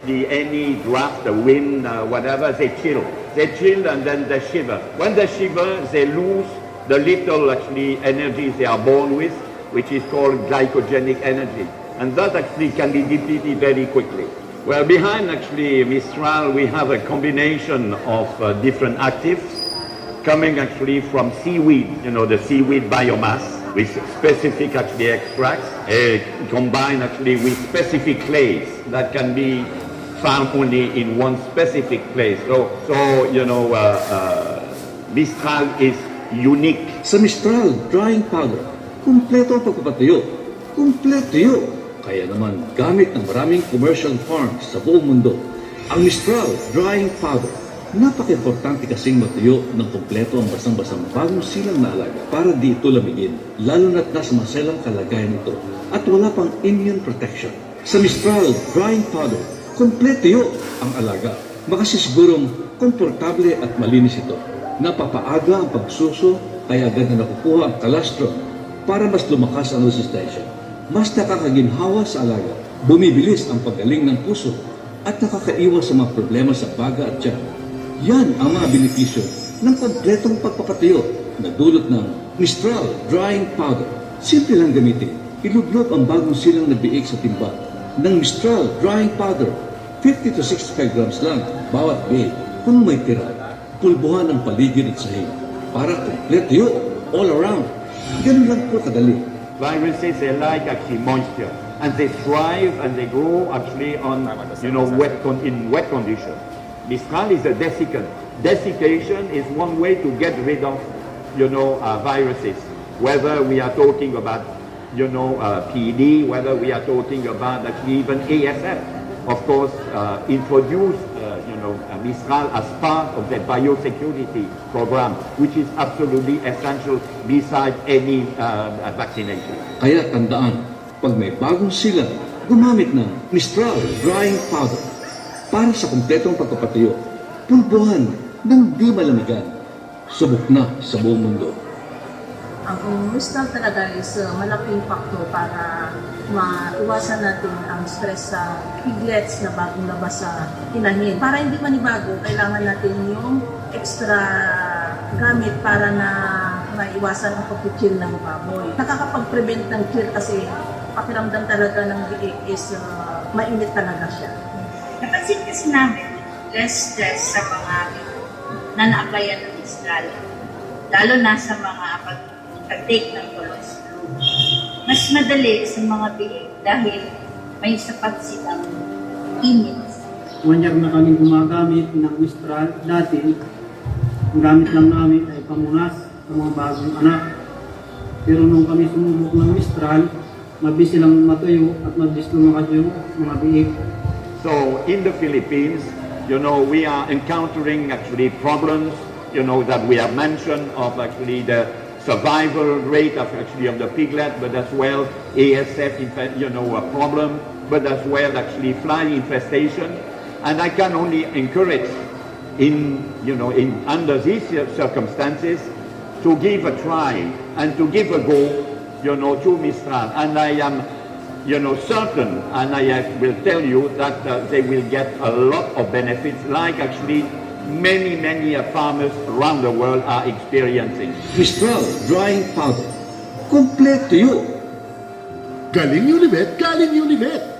actually any draft, the wind, whatever, they chill. They chill and then they shiver. When they shiver, they lose the little actually energy they are born with, which is called glycogenic energy. And that actually can be depleted very quickly. Well, behind actually Mistral, we have a combination of different actives coming actually from seaweed, the seaweed biomass, with specific actually extracts, combined actually with specific clays that can be found only in one specific place. So Mistral is unique. Sa Mistral drying powder, kumpleto ang pagpapatuyo. Kumpleto. Kaya naman gamit ng maraming commercial farms sa buong mundo. Ang Mistral drying powder, napaka-importante kasing matuyo ng kumpleto ang basang-basang bagong silang na alaga para di ito lamigin, lalo na't nasa maselang kalagayan ito at wala pang immune protection. Sa Mistral drying powder, kumpleto ang alaga. Makasisigurong komportable at malinis ito. Napapaaga ang pagsuso kaya agad na nakukuha ang colostrum para mas lumakas ang resistensya. Mas nakakaginhawa sa alaga, bumibilis ang paggaling ng puso at nakakaiwas sa mga problema sa baga at tiyan. Yan ang mga benepisyo ng kompletong pagpapatuyo na dulot ng Mistral Drying Powder. Simple lang gamitin. Ilublob ang bagong silang na biik sa timba ng Mistral Drying Powder. 50 to 65 grams lang bawat biik. Kung may tira, pulbuhan ang paligid at sahig para kompleto all around. Ganun lang po kadali. Viruses, they like actually moisture, and they thrive and they grow actually on, in wet conditions. Mistral is a desiccant. Desiccation is one way to get rid of, viruses. Whether we are talking about, PD, whether we are talking about actually even ASF. Of course, introduce, Mistral as part of the biosecurity program, which is absolutely essential besides any vaccination. Kaya tandaan, pag may bagong silang, gumamit ng Mistral Drying Powder para sa kumpletong pagpapatuyo. Pulbuhan ng di malamigan. Subok na sa buong mundo. Ang Mistral talaga is malaking factor para maiwasan natin ang stress sa piglets na bagong labas sa inahin. Para hindi manibago, kailangan natin yung extra gamit para na maiwasan ang pag-kill ng baboy. Nakakapag-prevent ng kill kasi pakiramdam talaga ng biik is mainit talaga siya. Napansin kasi namin, less stress sa mga na na-applyan ng Mistral. Lalo na sa mga pag-take ng colostrum. Mas madali sa mga biik dahil may sapat silang init. 1 year na kami gumagamit ng Mistral. Dati, ang gamit lang namin ay pamunas sa mga bagong anak. Pero nung kami sumubok ng Mistral, mabilis silang matuyo at mabilis lumakas yung mga biik. So in the Philippines, we are encountering actually problems, that we have mentioned of actually the survival rate of the piglet, but as well ASF, a problem, but as well actually fly infestation. And I can only encourage under these circumstances to give a try and to give a go, to Mistral. And I am, certain, and I will tell you that they will get a lot of benefits, like actually many farmers around the world are experiencing. Mistral Drying Powder. Kompleto. Galing Unibet, galing Unibet!